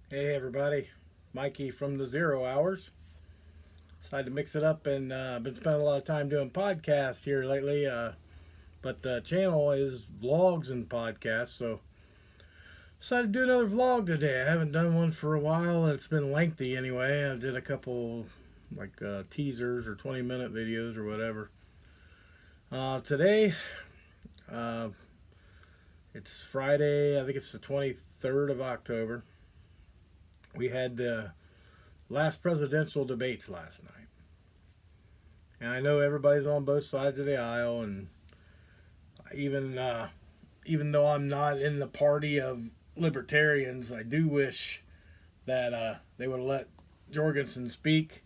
Hey everybody, Mikey from the Zero Hours. Decided to mix it up and been spending a lot of time doing podcasts here lately. But the channel is vlogs and podcasts, so decided to do another vlog today. I haven't done one for a while. It's been lengthy anyway. I did a couple teasers or 20-minute videos or whatever. Today, uh, it's Friday. I think it's the 23rd of October. We had the last presidential debates last night. And I know everybody's on both sides of the aisle, and even even though I'm not in the party of libertarians, I do wish that they would have let Jorgensen speak.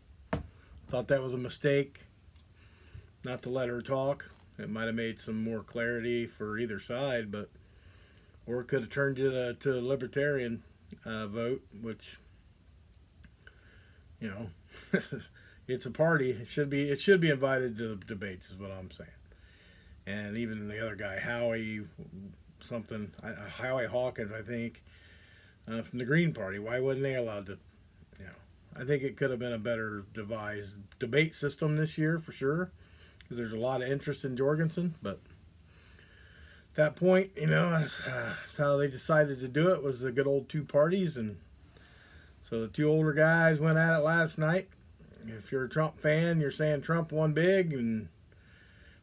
Thought that was a mistake, not to let her talk. It might have made some more clarity for either side, but or it could have turned it to a libertarian vote, which you know, it's a party. It should be invited to debates, is what I'm saying. And even the other guy, Howie Hawkins, I think, from the Green Party. Why wasn't they allowed to? You know, I think it could have been a better devised debate system this year for sure, because there's a lot of interest in Jorgensen. But at that point, that's how they decided to do it, was the good old two parties. And so the two older guys went at it last night. If you're a Trump fan, you're saying Trump won big, and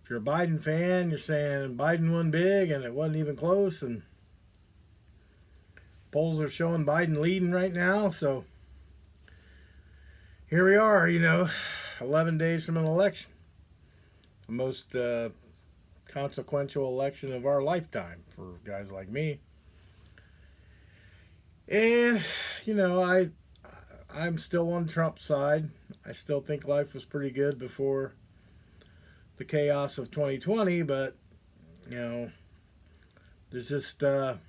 if you're a Biden fan, you're saying Biden won big, and it wasn't even close. And polls are showing Biden leading right now. So here we are, 11 days from an election, the most consequential election of our lifetime for guys like me. And I'm still on Trump's side. I still think life was pretty good before the chaos of 2020, but there's just too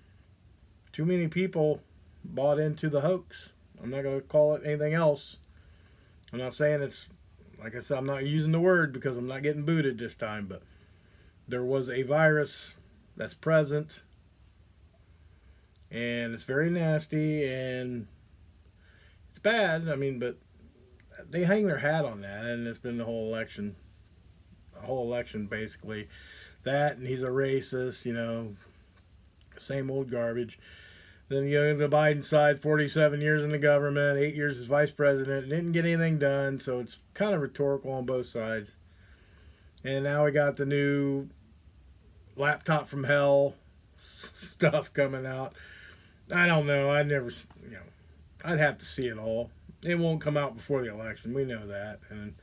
many people bought into the hoax. I'm not going to call it anything else. I'm not saying it's, like I said, I'm not using the word because I'm not getting booted this time, but there was a virus that's present, and it's very nasty, and it's bad. I mean, but they hang their hat on that, and it's been the whole election basically. That, and he's a racist, same old garbage. Then you go to the Biden side, 47 years in the government, 8 years as vice president, didn't get anything done, so it's kind of rhetorical on both sides. And now we got the new laptop from hell stuff coming out. I don't know. I'd have to see it all. It won't come out before the election. We know that. And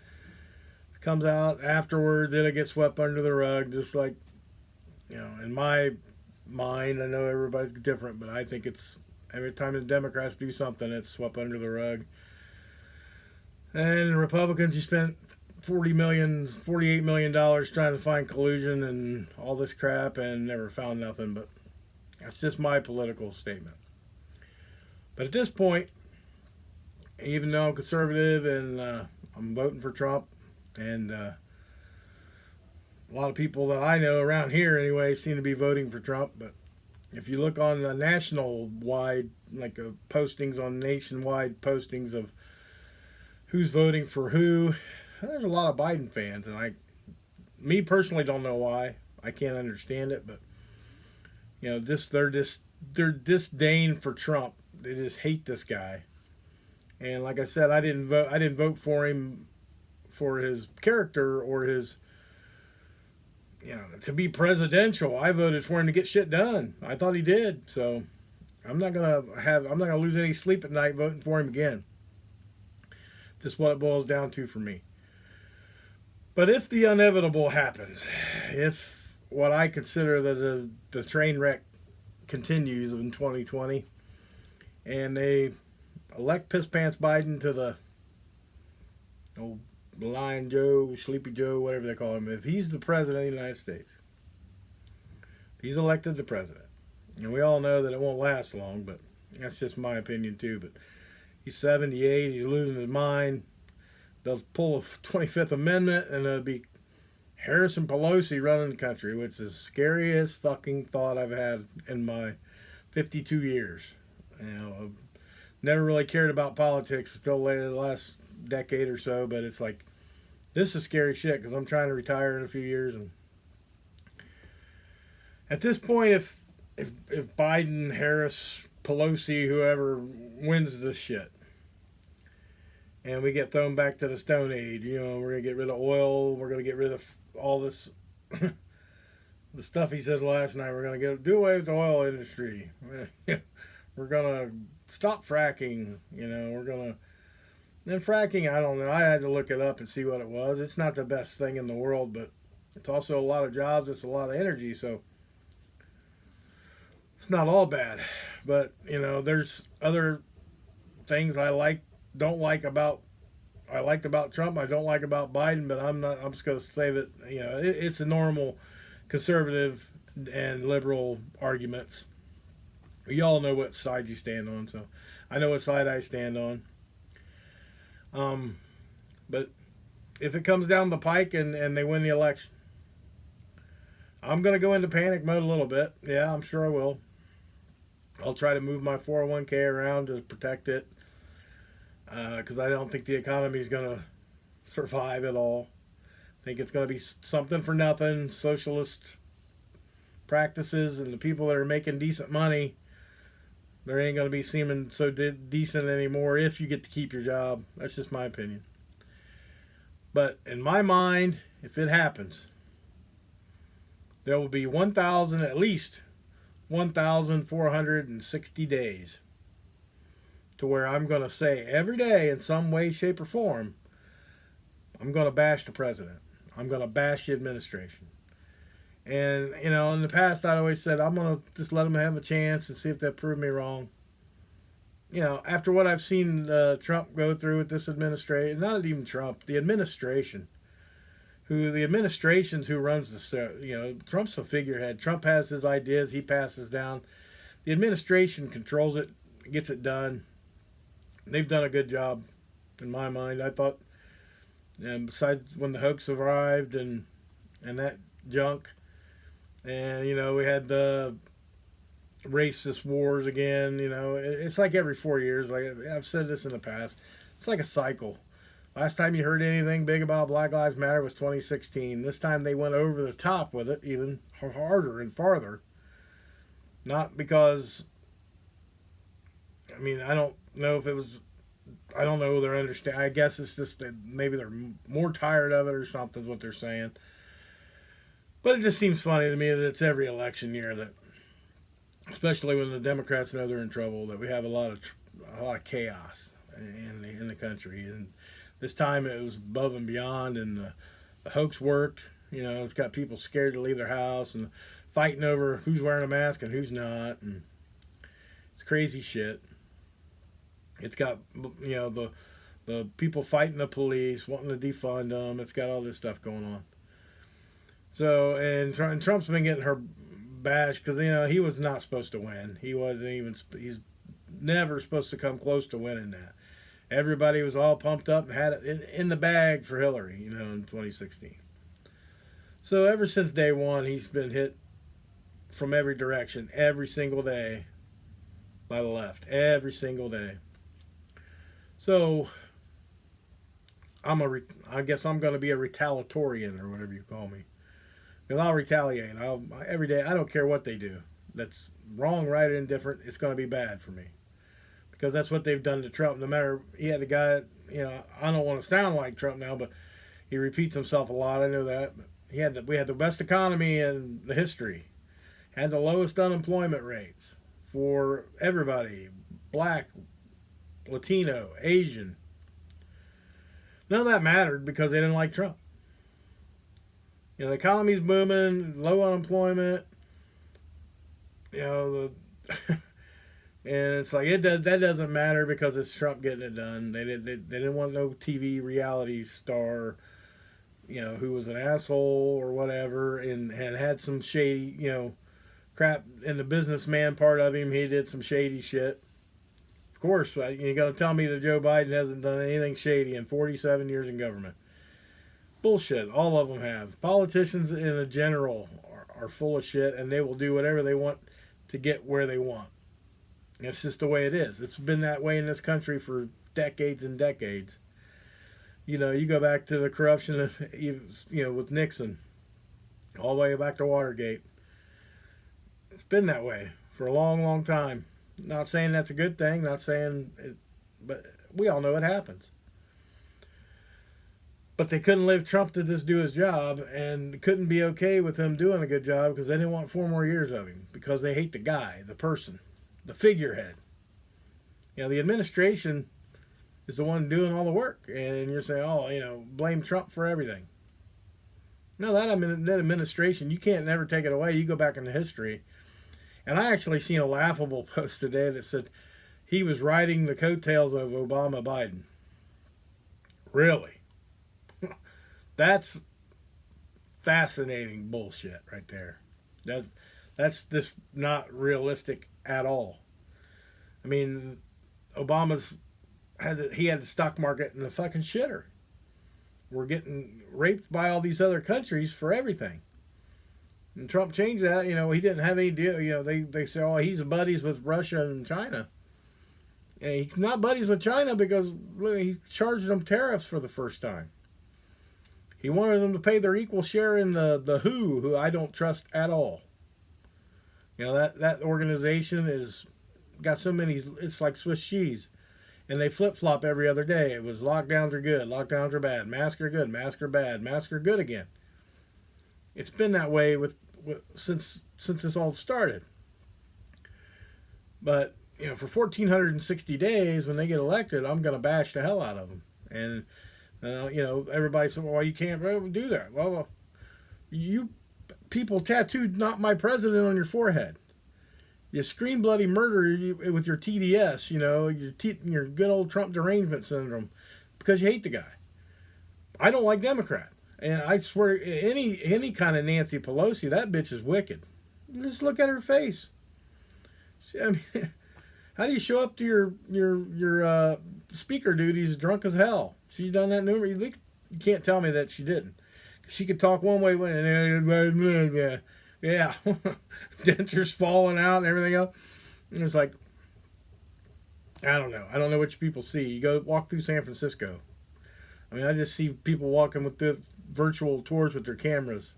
if it comes out afterwards, it'll get swept under the rug, just like, in my mind, I know everybody's different, but I think it's every time the Democrats do something, it's swept under the rug. And the Republicans, you spent $48 million trying to find collusion and all this crap and never found nothing. But that's just my political statement. But at this point, even though I'm conservative and I'm voting for Trump, and a lot of people that I know around here anyway seem to be voting for Trump. But if you look on the national wide, postings on nationwide postings of who's voting for who, there's a lot of Biden fans, and me personally, don't know why. I can't understand it, but their disdain for Trump. They just hate this guy. And like I said, I didn't vote for him for his character or his, to be presidential. I voted for him to get shit done. I thought he did. So I'm not gonna lose any sleep at night voting for him again. Just what it boils down to for me. But if the inevitable happens, if what I consider the train wreck continues in 2020, and they elect Piss Pants Biden to the old Lion Joe, Sleepy Joe, whatever they call him, if he's the president of the United States, if he's elected the president, and we all know that it won't last long, but that's just my opinion too. But he's 78, he's losing his mind. They'll pull a 25th Amendment, and it'll be Harrison Pelosi running the country, which is the scariest fucking thought I've had in my 52 years. Never really cared about politics until later the last decade or so, but it's like, this is scary shit because I'm trying to retire in a few years. And at this point, if Biden, Harris, Pelosi, whoever wins this shit, and we get thrown back to the Stone Age, we're going to get rid of oil, we're going to get rid of all this, the stuff he said last night, we're going to do away with the oil industry. We're going to stop fracking, we're going to, and fracking, I don't know, I had to look it up and see what it was. It's not the best thing in the world, but it's also a lot of jobs, it's a lot of energy, so it's not all bad. But, there's other things I liked about Trump, I don't like about Biden, but I'm just going to say that, it's a normal conservative and liberal arguments. You all know what side you stand on, so I know what side I stand on. But if it comes down the pike and they win the election, I'm going to go into panic mode a little bit. Yeah, I'm sure I will. I'll try to move my 401k around to protect it, because I don't think the economy is going to survive at all. I think it's going to be something for nothing, socialist practices, and the people that are making decent money, there ain't going to be seeming so decent anymore if you get to keep your job. That's just my opinion. But in my mind, if it happens, there will be at least 1,460 days to where I'm going to say every day in some way, shape, or form, I'm going to bash the president. I'm going to bash the administration. And, in the past, I always said, I'm going to just let them have a chance and see if they prove me wrong. After what I've seen Trump go through with this administration, not even Trump, the administration, the administration's who runs the, Trump's the figurehead. Trump has his ideas, he passes down. The administration controls it, gets it done. They've done a good job, in my mind. I thought, and besides when the hoax arrived and that junk, and we had the racist wars again. It's like every 4 years. Like I've said this in the past, it's like a cycle. Last time you heard anything big about Black Lives Matter was 2016. This time they went over the top with it, even harder and farther. Not because, I don't know if it was, I don't know their understand. I guess it's just that maybe they're more tired of it or something is what they're saying. But it just seems funny to me that it's every election year that, especially when the Democrats know they're in trouble, that we have a lot of chaos in the country. And this time it was above and beyond, and the hoax worked. It's got people scared to leave their house and fighting over who's wearing a mask and who's not, and it's crazy shit. It's got the people fighting the police, wanting to defund them. It's got all this stuff going on. So, and Trump's been getting her bash because he was not supposed to win. He's never supposed to come close to winning that. Everybody was all pumped up and had it in the bag for Hillary, in 2016. So ever since day one, he's been hit from every direction, every single day, by the left, every single day. So I guess I'm going to be a retaliatorian or whatever you call me. Because I'll retaliate. Every day, I don't care what they do. That's wrong, right, or indifferent. It's going to be bad for me. Because that's what they've done to Trump. No matter, he had the guy, I don't want to sound like Trump now, but he repeats himself a lot. I know that. But we had the best economy in the history. Had the lowest unemployment rates for everybody. Black, Latino, Asian. None of that mattered because they didn't like Trump. The economy's booming, low unemployment. And it's like that doesn't matter because it's Trump getting it done. They didn't want no TV reality star, who was an asshole or whatever, and had some shady, crap in the businessman part of him. He did some shady shit. Of course, you're gonna tell me that Joe Biden hasn't done anything shady in 47 years in government. Bullshit. All of them have. Politicians in a general are full of shit, and they will do whatever they want to get where they want. It's just the way it is. It's been that way in this country for decades and decades. You go back to the corruption of, with Nixon, all the way back to Watergate. It's been that way for a long, long time. Not saying that's a good thing, not saying it, but we all know it happens. But they couldn't leave Trump to just do his job, and couldn't be okay with him doing a good job because they didn't want 4 more years of him, because they hate the guy, the person, the figurehead. The administration is the one doing all the work, and you're saying, oh, blame Trump for everything. No, that administration, you can't never take it away. You go back into history. And I actually seen a laughable post today that said he was riding the coattails of Obama Biden. Really? That's fascinating bullshit right there. That's just not realistic at all. I mean, Obama's had the stock market in the fucking shitter. We're getting raped by all these other countries for everything. And Trump changed that. He didn't have any deal. They say, oh, he's buddies with Russia and China. And he's not buddies with China because he charged them tariffs for the first time. He wanted them to pay their equal share in the who I don't trust at all. That organization is got so many, it's like Swiss cheese. And they flip-flop every other day. It was lockdowns are good, lockdowns are bad, masks are good, masks are bad, masks are good again. It's been that way since this all started. But for 1,460 days, when they get elected, I'm going to bash the hell out of them. And everybody said, "Well, you can't do that." Well, you people tattooed "Not My President" on your forehead. You scream bloody murder with your TDS. Your good old Trump derangement syndrome, because you hate the guy. I don't like Democrat. And I swear, any kind of Nancy Pelosi, that bitch is wicked. Just look at her face. I mean, how do you show up to your speaker duties drunk as hell? She's done that numerous. You can't tell me that she didn't. She could talk one way, yeah, dentures falling out and everything else. And it's like, I don't know. I don't know what you people see. You go walk through San Francisco. I mean, I just see people walking with the virtual tours with their cameras,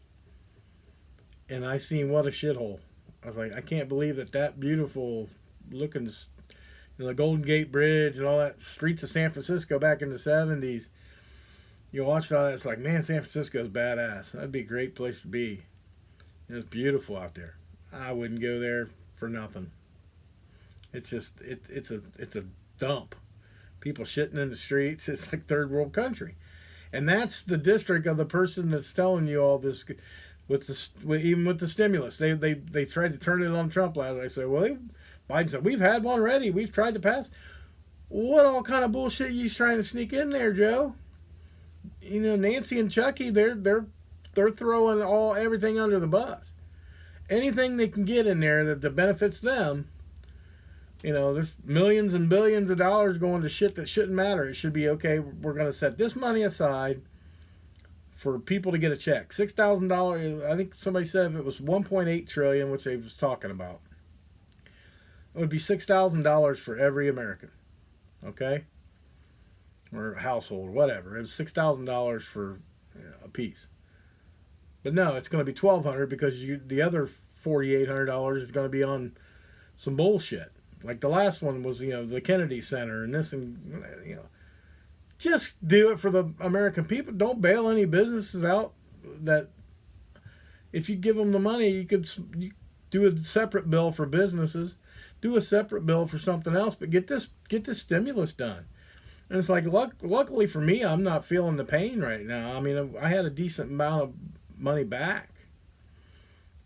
and I seen what a shithole. I was like, I can't believe that beautiful looking, the Golden Gate Bridge and all that streets of San Francisco back in the 70s. You watch all that, it's like, man, San Francisco's badass. That'd be a great place to be. It's beautiful out there. I wouldn't go there for nothing. It's just it's a dump. People shitting in the streets. It's like third world country. And that's the district of the person that's telling you all this, even with the stimulus. They tried to turn it on Trump last. I said, well, Biden said, we've had one ready. We've tried to pass. What all kind of bullshit you trying to sneak in there, Joe? Nancy and Chucky, they're throwing everything under the bus. Anything they can get in there that benefits them. There's millions and billions of dollars going to shit that shouldn't matter. It should be, okay, we're going to set this money aside for people to get a check. $6,000, I think somebody said if it was $1.8 trillion, which they was talking about, it would be $6,000 for every American, okay? Or household, whatever. It was $6,000 for a piece. But no, it's going to be $1,200 because the other $4,800 is going to be on some bullshit. Like the last one was, the Kennedy Center and this, and just do it for the American people. Don't bail any businesses out. That if you give them the money, you do a separate bill for businesses, do a separate bill for something else, but get this stimulus done. And it's like, luckily for me, I'm not feeling the pain right now. I mean, I had a decent amount of money back,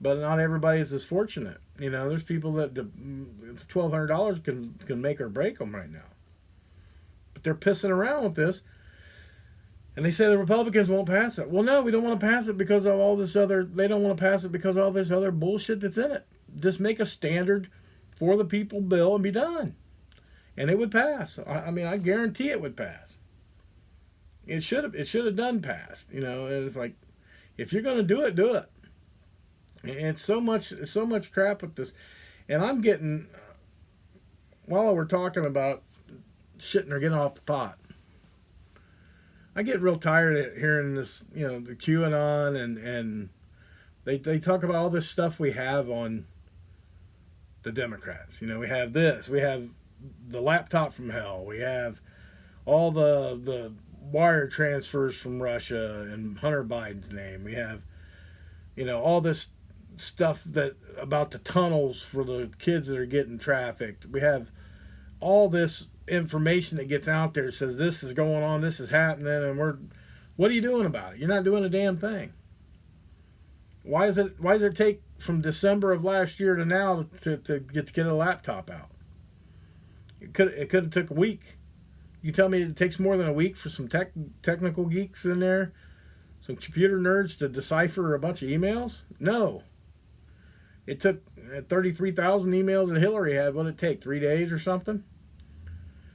but not everybody is as fortunate. There's people that the $1,200 can make or break them right now. But they're pissing around with this, and they say the Republicans won't pass it. Well, no, we don't want to pass it because of all this other. They don't want to pass it because of all this other bullshit that's in it. Just make a standard for the people bill and be done, and it would pass. I mean, I guarantee it would pass. It should have done passed. And it's like, if you're going to do it, do it. And so much crap with this, and I'm getting while we're talking about shitting or getting off the pot, I get real tired of hearing this, the QAnon and they talk about all this stuff we have on the Democrats. We have this, we have the laptop from hell, we have all the wire transfers from Russia and Hunter Biden's name. We have, all this stuff that about the tunnels for the kids that are getting trafficked. We have all this information that gets out there that says this is going on, this is happening, and what are you doing about it? You're not doing a damn thing. Why does it take from December of last year to now to get a laptop out? It could have took a week. You tell me it takes more than a week for some technical geeks in there, some computer nerds to decipher a bunch of emails? No. It took 33,000 emails that Hillary had. What did it take, 3 days or something?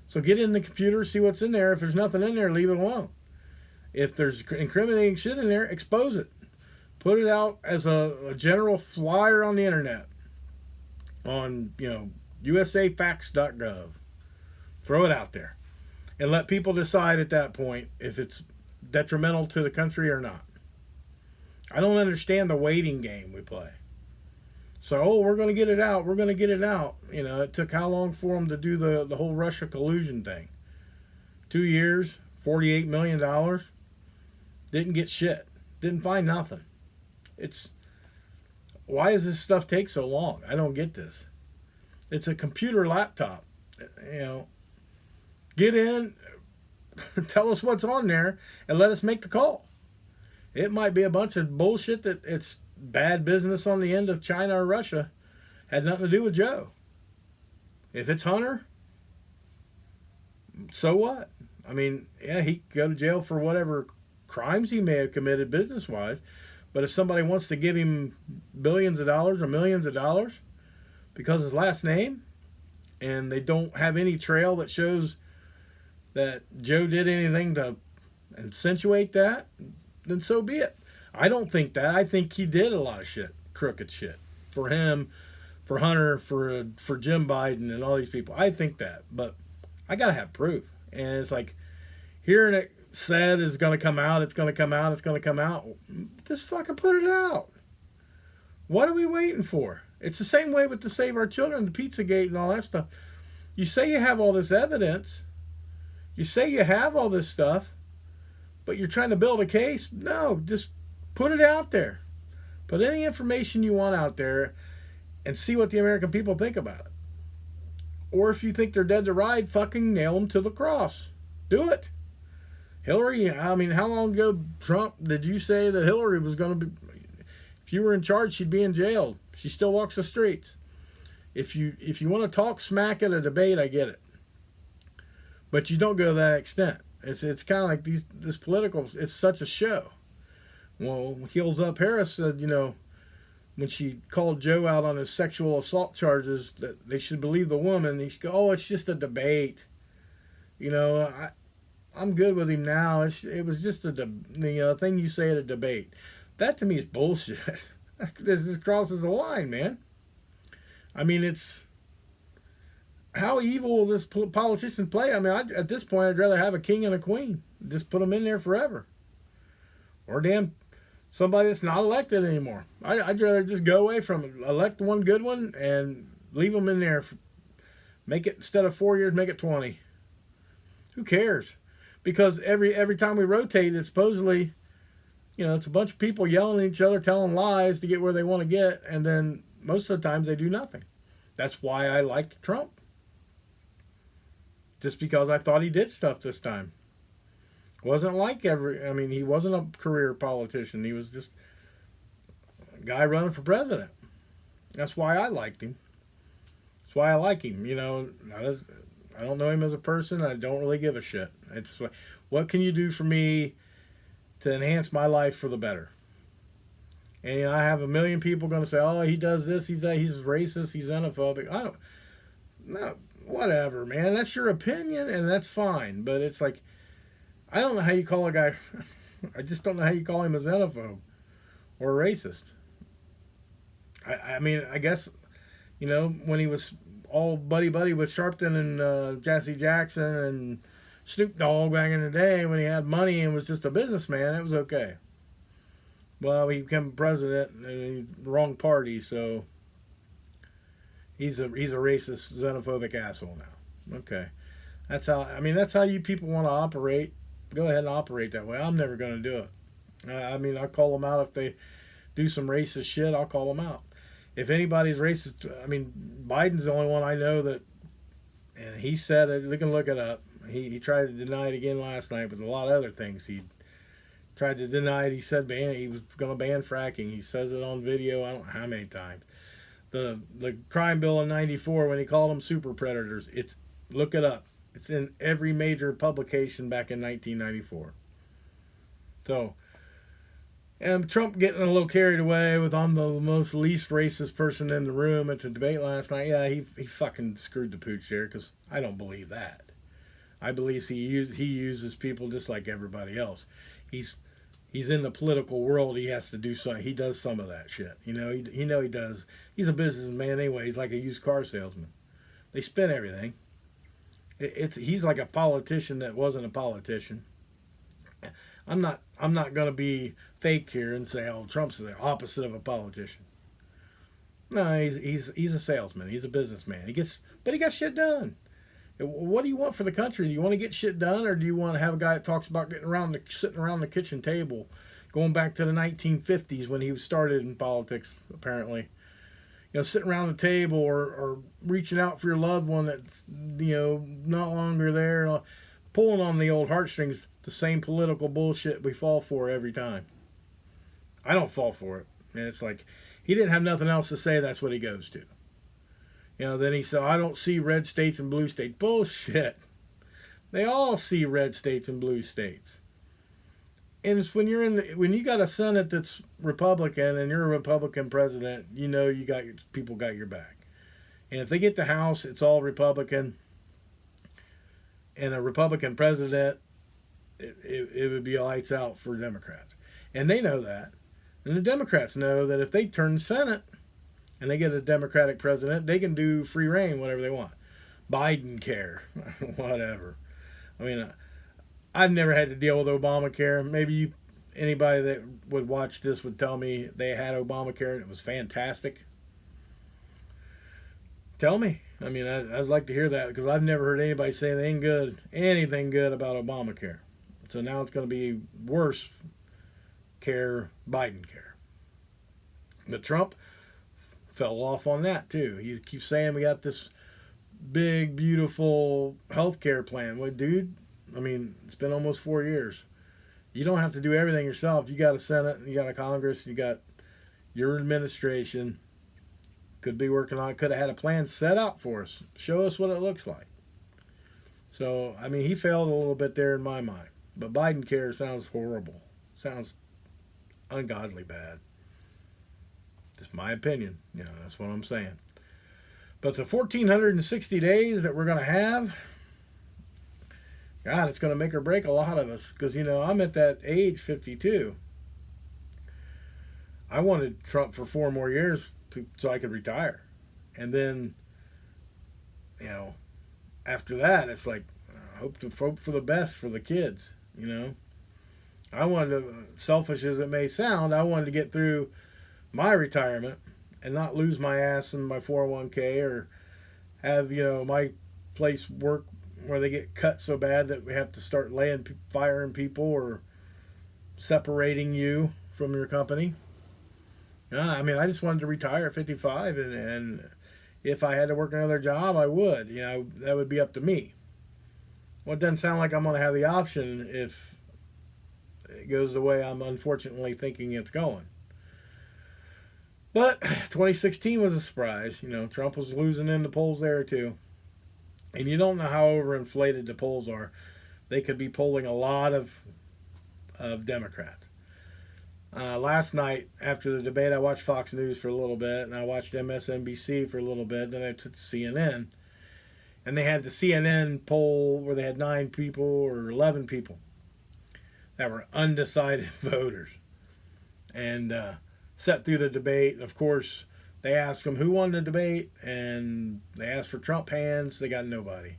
So get in the computer, see what's in there. If there's nothing in there, leave it alone. If there's incriminating shit in there, expose it. Put it out as a general flyer on the internet on, usafacts.gov. Throw it out there. And let people decide at that point if it's detrimental to the country or not. I don't understand the waiting game we play. So, we're going to get it out. We're going to get it out. It took how long for them to do the whole Russia collusion thing? 2 years, $48 million. Didn't get shit. Didn't find nothing. Why does this stuff take so long? I don't get this. It's a computer laptop. Get in, tell us what's on there, and let us make the call. It might be a bunch of bullshit that it's bad business on the end of China or Russia. Had nothing to do with Joe. If it's Hunter, so what? I mean, yeah, he could go to jail for whatever crimes he may have committed business-wise. But if somebody wants to give him billions of dollars or millions of dollars because of his last name, and they don't have any trail that shows that Joe did anything to accentuate that, then so be it. I don't think that. I think he did a lot of shit, crooked shit, for him, for Hunter, for Jim Biden and all these people. I think that, but I gotta have proof. And it's like hearing it said is going to come out, it's going to come out, it's going to come out. Just fucking put it out. What are we waiting for? It's the same way with the Save Our Children, the Pizzagate and all that stuff. You say you have all this evidence. You say you have all this stuff, but you're trying to build a case? No, just put it out there. Put any information you want out there and see what the American people think about it. Or if you think they're dead to ride, fucking nail them to the cross. Do it. Hillary, I mean, how long ago, Trump, did you say that Hillary was going to be, if you were in charge, she'd be in jail? She still walks the streets. If you want to talk smack at a debate, I get it. But you don't go to that extent. It's kind of like this political, it's such a show. Well, Heels Up Harris said, when she called Joe out on his sexual assault charges, that they should believe the woman. He should go, oh, it's just a debate. I'm good with him now. It was just the thing you say at a debate. That to me is bullshit. This crosses the line, man. I mean, it's how evil will this politician play? I mean, at this point, I'd rather have a king and a queen. Just put them in there forever. Or damn, somebody that's not elected anymore. I'd rather just go away from it. Elect one good one and leave them in there. Make it, instead of 4 years, make it 20. Who cares? Because every time we rotate, it's supposedly, it's a bunch of people yelling at each other, telling lies to get where they want to get, and then most of the times they do nothing. That's why I liked Trump. Just because I thought he did stuff this time. Wasn't like he wasn't a career politician. He was just a guy running for president. That's why I liked him. That's why I like him. I don't know him as a person. I don't really give a shit. It's what can you do for me to enhance my life for the better? And I have a million people going to say, oh, he does this, he's that, he's racist, he's xenophobic. No, whatever, man. That's your opinion, and that's fine. But it's like, I don't know how you call a guy, I just don't know how you call him a xenophobe or a racist. I mean, I guess, when he was all buddy with Sharpton and Jesse Jackson and Snoop Dogg back in the day when he had money and was just a businessman. It was okay. Well, he became president and wrong party, so he's a racist, xenophobic asshole now. Okay, that's how you people want to operate. Go ahead and operate that way. I'm never going to do it. I call them out if they do some racist shit. I'll call them out. If anybody's racist, Biden's the only one I know that, and he said it. You can look it up. He tried to deny it again last night with a lot of other things. He tried to deny it. He said he was going to ban fracking. He says it on video. I don't know how many times. The crime bill in '94 when he called them super predators. Look it up. It's in every major publication back in 1994. So, and Trump getting a little carried away with I'm the most least racist person in the room at the debate last night. Yeah, he fucking screwed the pooch there because I don't believe that. I believe he uses people just like everybody else. He's in the political world. He has to do some. He does some of that shit. He does. He's a businessman anyway. He's like a used car salesman. They spin everything. He's like a politician that wasn't a politician. I'm not going to be fake here and say, oh, Trump's the opposite of a politician. No, he's a salesman. He's a businessman. He got shit done. What do you want for the country? Do you want to get shit done, or do you want to have a guy that talks about sitting around the kitchen table, going back to the 1950s when he started in politics, apparently? Sitting around the table or reaching out for your loved one that's, not longer there, pulling on the old heartstrings, the same political bullshit we fall for every time. I don't fall for it. And it's like, he didn't have nothing else to say, that's what he goes to. Then he said, I don't see red states and blue states. Bullshit. They all see red states and blue states. And it's when you got a Senate that's Republican and you're a Republican president, people got your back. And if they get the House, it's all Republican. And a Republican president, it would be lights out for Democrats. And they know that. And the Democrats know that if they turn the Senate and they get a Democratic president, they can do free reign, whatever they want. Biden care, whatever. I've never had to deal with Obamacare. Maybe anybody that would watch this would tell me they had Obamacare and it was fantastic. Tell me. I'd like to hear that because I've never heard anybody say anything good about Obamacare. So now it's going to be worse care, Biden care. But Trump fell off on that too. He keeps saying we got this big, beautiful health care plan. Well, dude, it's been almost 4 years. You don't have to do everything yourself. You got a Senate, you got a Congress, you got your administration. Could be working on it. Could have had a plan set out for us. Show us what it looks like. So, he failed a little bit there in my mind. But Biden care sounds horrible. Sounds ungodly bad. Just my opinion. That's what I'm saying. But the 1,460 days that we're going to have, God, it's going to make or break a lot of us. Because, I'm at that age, 52. I wanted Trump for 4 more years so I could retire. And then, after that, it's like, I hope for the best for the kids, I wanted to, selfish as it may sound, I wanted to get through my retirement and not lose my ass in my 401k or have, my place work where they get cut so bad that we have to start firing people or separating you from your company. I just wanted to retire at 55, and if I had to work another job, I would. That would be up to me. Well, it doesn't sound like I'm going to have the option if it goes the way I'm unfortunately thinking it's going. But 2016 was a surprise. Trump was losing in the polls there too. And you don't know how overinflated the polls are. They could be polling a lot of Democrats. Last night, after the debate, I watched Fox News for a little bit, and I watched MSNBC for a little bit, then I took CNN. And they had the CNN poll where they had 9 people or 11 people that were undecided voters. And sat through the debate, and of course, They asked them who won the debate, and they asked for Trump hands. They got nobody.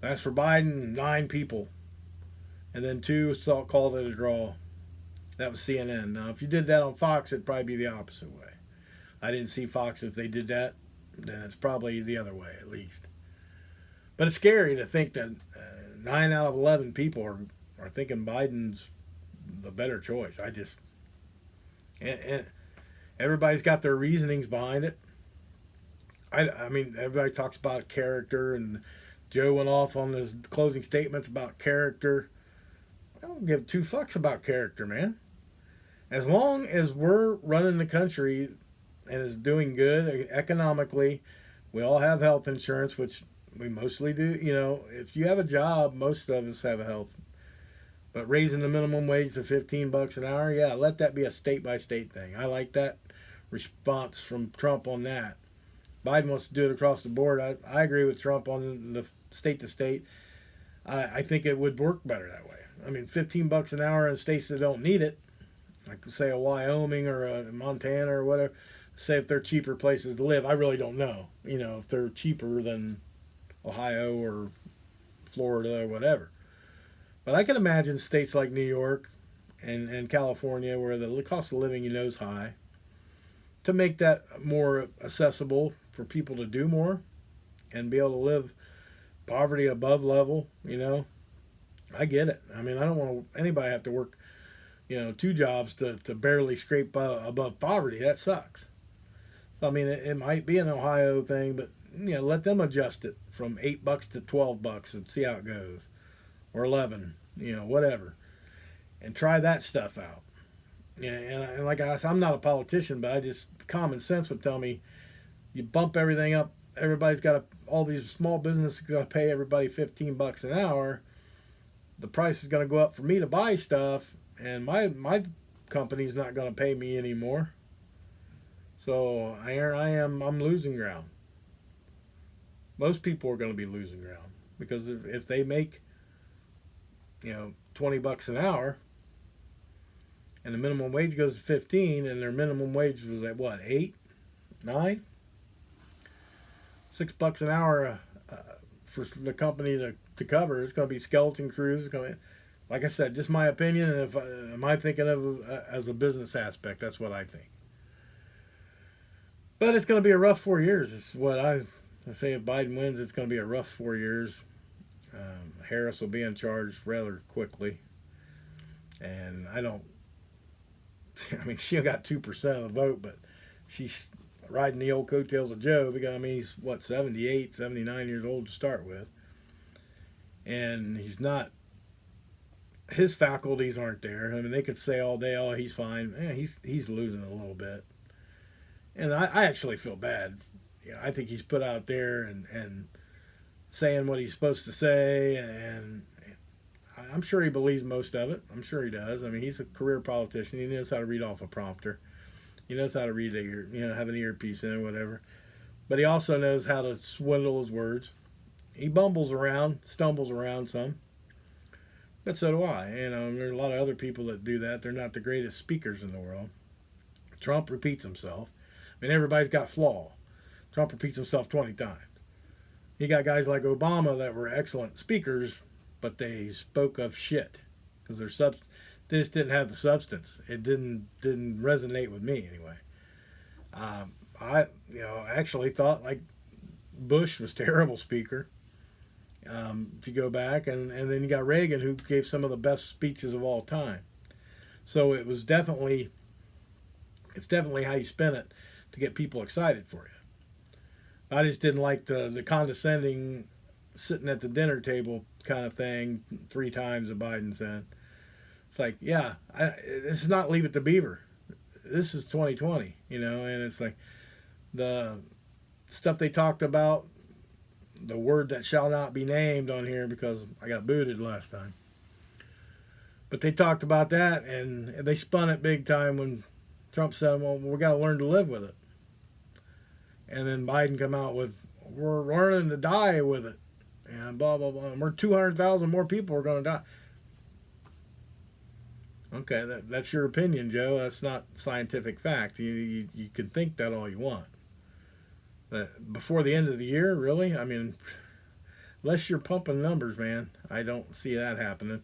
They asked for Biden, 9 people, and then 2 called it a draw. That was CNN. Now, if you did that on Fox, it'd probably be the opposite way. I didn't see Fox. If they did that, then it's probably the other way at least. But it's scary to think that 9 out of 11 people are thinking Biden's the better choice. And everybody's got their reasonings behind it. I mean, everybody talks about character, and Joe went off on his closing statements about character. I don't give 2 fucks about character, man. As long as we're running the country and is doing good economically, we all have health insurance, which we mostly do. You know, if you have a job, most of us have a health. But raising the minimum wage to $15 an hour, yeah, let that be a state by state thing. I like that response from Trump on that. Biden wants to do it across the board. I agree with Trump on the state to state. I think it would work better that way. I mean, $15 an hour in states that don't need it, like say a Wyoming or a Montana or whatever. Say if they're cheaper places to live. I really don't know. You know, if they're cheaper than Ohio or Florida or whatever. But I can imagine states like New York and California, where the cost of living, is high, to make that more accessible for people to do more and be able to live poverty above level. I get it. I mean, I don't want anybody to have to work 2 jobs to barely scrape above poverty. That sucks. So I mean, it might be an Ohio thing, but let them adjust it from $8 to $12 and see how it goes, or 11, whatever, and try that stuff out. And like I said, I'm not a politician, but common sense would tell me, you bump everything up. Everybody's got all these small businesses got to pay everybody $15 an hour. The price is going to go up for me to buy stuff, and my company's not going to pay me anymore. So I'm losing ground. Most people are going to be losing ground, because if they make $20 an hour, and the minimum wage goes to 15, and their minimum wage was at what, 8, 9, $6 an hour for the company to cover. It's going to be skeleton crews. It's going to, like I said, just my opinion. And am I thinking of as a business aspect? That's what I think. But it's going to be a rough 4 years. Is what I say. If Biden wins, it's going to be a rough 4 years. Harris will be in charge rather quickly, and I mean, she got 2% of the vote, but she's riding the old coattails of Joe, because I mean, he's 78, 79 years old to start with, and he's not. His faculties aren't there. I mean, they could say all day, "Oh, he's fine." He's losing a little bit, and I actually feel bad. I think he's put out there and saying what he's supposed to say, and I'm sure he believes most of it. I'm sure he does. I mean, he's a career politician. He knows how to read off a prompter. He knows how to read have an earpiece in or whatever. But he also knows how to swindle his words. He bumbles around, stumbles around some. But so do I. There's a lot of other people that do that. They're not the greatest speakers in the world. Trump repeats himself. I mean, everybody's got flaw. Trump repeats himself 20 times. You got guys like Obama that were excellent speakers, but they spoke of shit because they just didn't have the substance. It didn't resonate with me anyway. I actually thought like Bush was a terrible speaker. If you go back, and then you got Reagan, who gave some of the best speeches of all time. So it's definitely how you spin it to get people excited for you. I just didn't like the condescending sitting at the dinner table kind of thing 3 times that Biden said. It's like, yeah, this is not Leave It to Beaver. This is 2020, and it's like the stuff they talked about, the word that shall not be named on here because I got booted last time. But they talked about that, and they spun it big time when Trump said, well, we got to learn to live with it. And then Biden come out with, we're learning to die with it. And blah, blah, blah. And we're 200,000 more people are going to die. Okay, that's your opinion, Joe. That's not scientific fact. You can think that all you want. Before the end of the year, really? I mean, unless you're pumping numbers, man, I don't see that happening.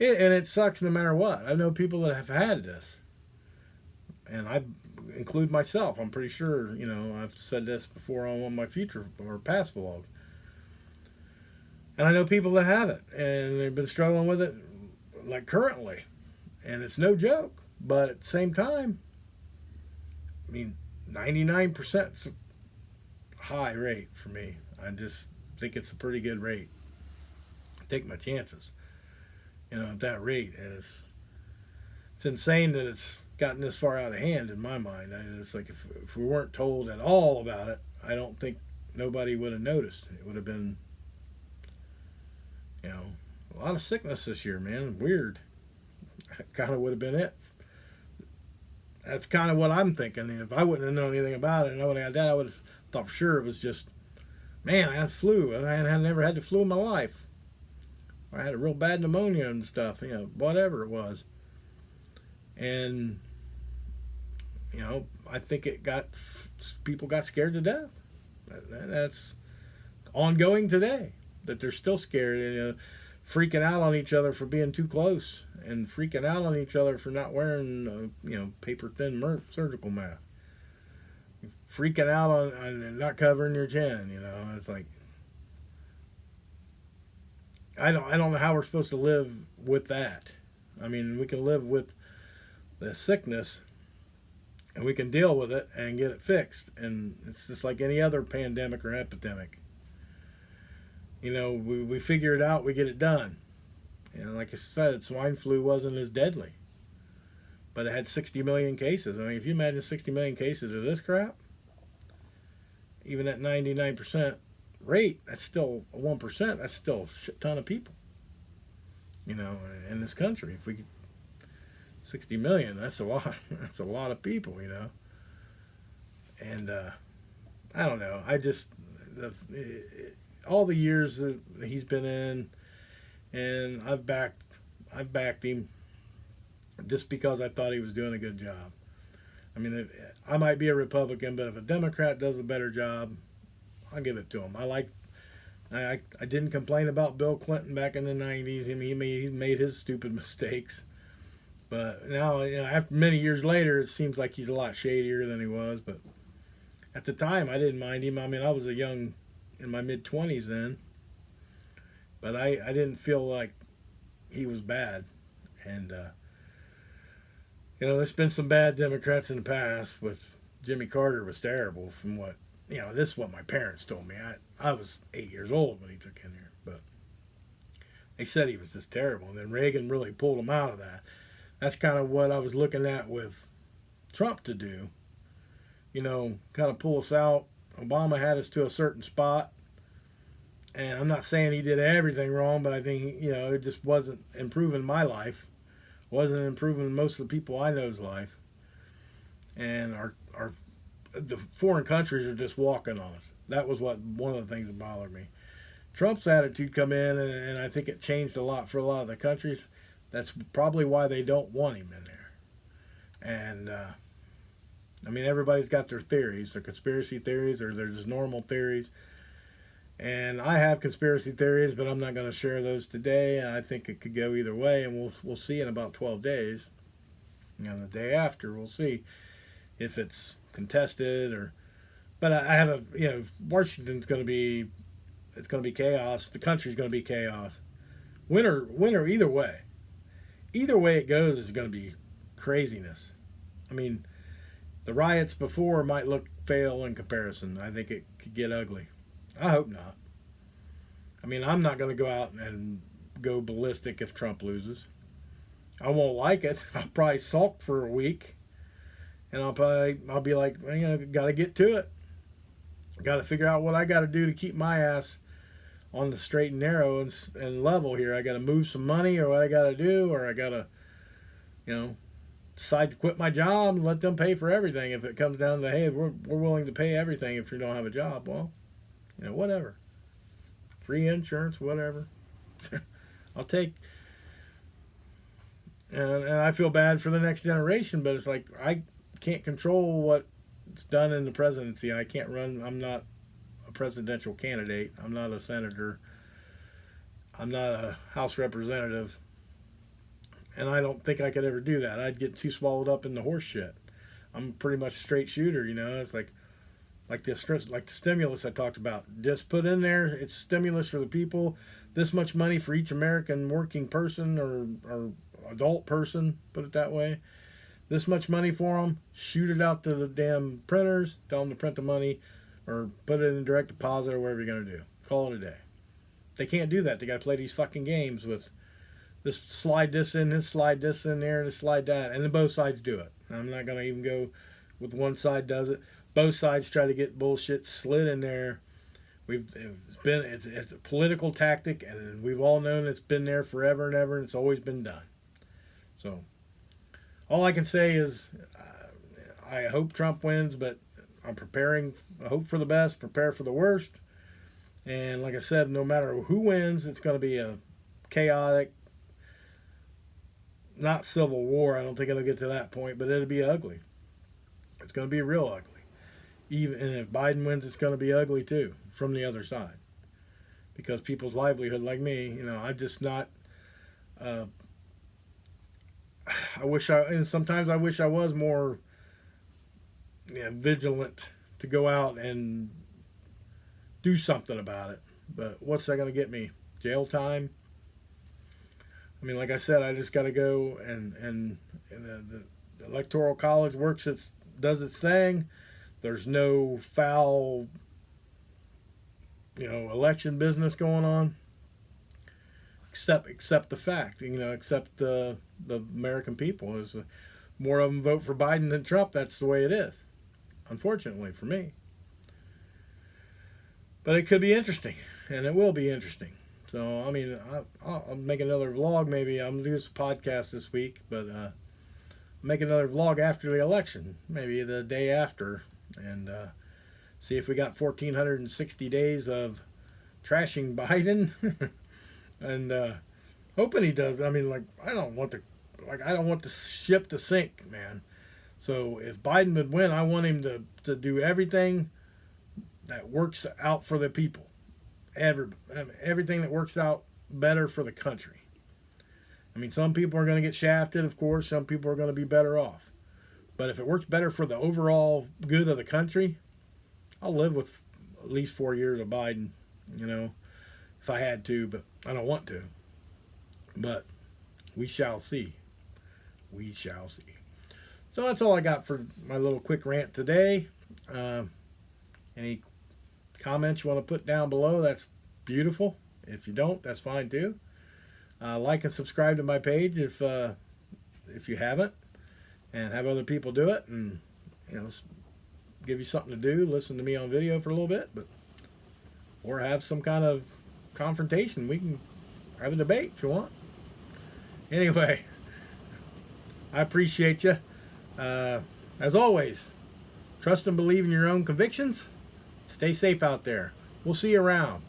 And it sucks no matter what. I know people that have had this, and I include myself. I'm pretty sure, I've said this before on one of my future or past vlogs. And I know people that have it, and they've been struggling with it, like currently. And it's no joke. But at the same time, I mean, 99% is a high rate for me. I just think it's a pretty good rate. I take my chances, at that rate. And it's insane that it's gotten this far out of hand in my mind. It's like if we weren't told at all about it, I don't think nobody would have noticed. It would have been, a lot of sickness this year, man. Weird. That kind of would have been it. That's kind of what I'm thinking. If I wouldn't have known anything about it and I would have had that, I would have thought for sure it was just, man, I had flu. I had never had the flu in my life. I had a real bad pneumonia and stuff, whatever it was. And, I think people got scared to death. That's ongoing today, that they're still scared and, freaking out on each other for being too close and freaking out on each other for not wearing, paper thin surgical mask. Freaking out on not covering your chin, it's like, I don't know how we're supposed to live with that. I mean, we can live with the sickness and we can deal with it and get it fixed. And it's just like any other pandemic or epidemic. We figure it out, we get it done. And like I said, swine flu wasn't as deadly. But it had 60 million cases. I mean, if you imagine 60 million cases of this crap, even at 99% rate, that's still 1%. That's still a shit ton of people, in this country. If we could, 60 million, that's a lot. That's a lot of people, And I don't know. All the years that he's been in, and I've backed him just because I thought he was doing a good job. I mean, I might be a Republican, but if a Democrat does a better job, I'll give it to him. I didn't complain about Bill Clinton back in the 90s. I mean, he made his stupid mistakes. But now, after many years later, it seems like he's a lot shadier than he was. But at the time, I didn't mind him. I mean, I was in my mid-20s then. But I didn't feel like he was bad. And, there's been some bad Democrats in the past. With Jimmy Carter was terrible from what, this is what my parents told me. I was 8 years old when he took in here. But they said he was just terrible. And then Reagan really pulled him out of that. That's kind of what I was looking at with Trump to do. Kind of pull us out. Obama had us to a certain spot. And I'm not saying he did everything wrong, but I think, it just wasn't improving my life. Wasn't improving most of the people I know's life. And the foreign countries are just walking on us. That was one of the things that bothered me. Trump's attitude come in, and I think it changed a lot for a lot of the countries. That's probably why they don't want him in there. And, I mean, everybody's got their theories. They're conspiracy theories, or they're just normal theories. And I have conspiracy theories, but I'm not going to share those today. And I think it could go either way, and we'll see in about 12 days. And the day after, we'll see if it's contested or. But I have Washington's going to be, it's going to be chaos. The country's going to be chaos. Winter, either way. Either way it goes is going to be craziness. I mean, the riots before might look fail in comparison. I think it could get ugly. I hope not. I mean, I'm not going to go out and go ballistic if Trump loses. I won't like it. I'll probably sulk for a week. And I'll be like, got to get to it. Got to figure out what I got to do to keep my ass on the straight and narrow and level here. I got to move some money, or what I got to do, or I got to, decide to quit my job and let them pay for everything. If it comes down to, hey, we're willing to pay everything if you don't have a job, well, whatever. Free insurance, whatever. I'll take. And I feel bad for the next generation, but it's like I can't control what It's done in the presidency. I can't run. I'm not a presidential candidate. I'm not a senator. I'm not a House representative. And I don't think I could ever do that. I'd get too swallowed up in the horse shit. I'm pretty much a straight shooter, you know. It's like the stimulus I talked about. Just put in there, it's stimulus for the people. This much money for each American working person or adult person, put it that way. This much money for them. Shoot it out to the damn printers. Tell them to print the money or put it in direct deposit or whatever you're going to do. Call it a day. They can't do that. They got to play these fucking games with this slide this in, this slide this in there, this slide that. And then both sides do it. I'm not going to even go with one side does it. Both sides try to get bullshit slid in there. It's a political tactic, and we've all known it's been there forever and ever, and it's always been done. So all I can say is I hope Trump wins, but I'm preparing. I hope for the best, prepare for the worst. And like I said, no matter who wins, it's going to be a chaotic, not civil war. I don't think it'll get to that point, but it'll be ugly. It's going to be real ugly. And if Biden wins, it's going to be ugly too from the other side, because people's livelihood, like me, you know, I'm just not. And sometimes I wish I was more, vigilant to go out and do something about it. But what's that going to get me? Jail time? I mean, like I said, I just got to go and the Electoral College does its thing. There's no foul, election business going on. Except the fact, except the American people. Is more of them vote for Biden than Trump. That's the way it is, unfortunately for me. But it could be interesting, and it will be interesting. So, I mean, I'll make another vlog maybe. I'm going to do this podcast this week, but make another vlog after the election, maybe the day after, and see if we got 1,460 days of trashing Biden, and hoping he does. I mean, I don't want the ship to sink, man. So if Biden would win, I want him to do everything that works out for the people. Everything that works out better for the country. I mean, some people are going to get shafted, of course. Some people are going to be better off. But if it works better for the overall good of the country, I'll live with at least 4 years of Biden, if I had to, but I don't want to. But we shall see. We shall see. So that's all I got for my little quick rant today. Any comments you want to put down below, that's beautiful. If you don't, that's fine too. Like and subscribe to my page if you haven't, and have other people do it, and give you something to do. Listen to me on video for a little bit, or have some kind of confrontation. We can have a debate if you want. Anyway, I appreciate you. As always, trust and believe in your own convictions. Stay safe out there. We'll see you around.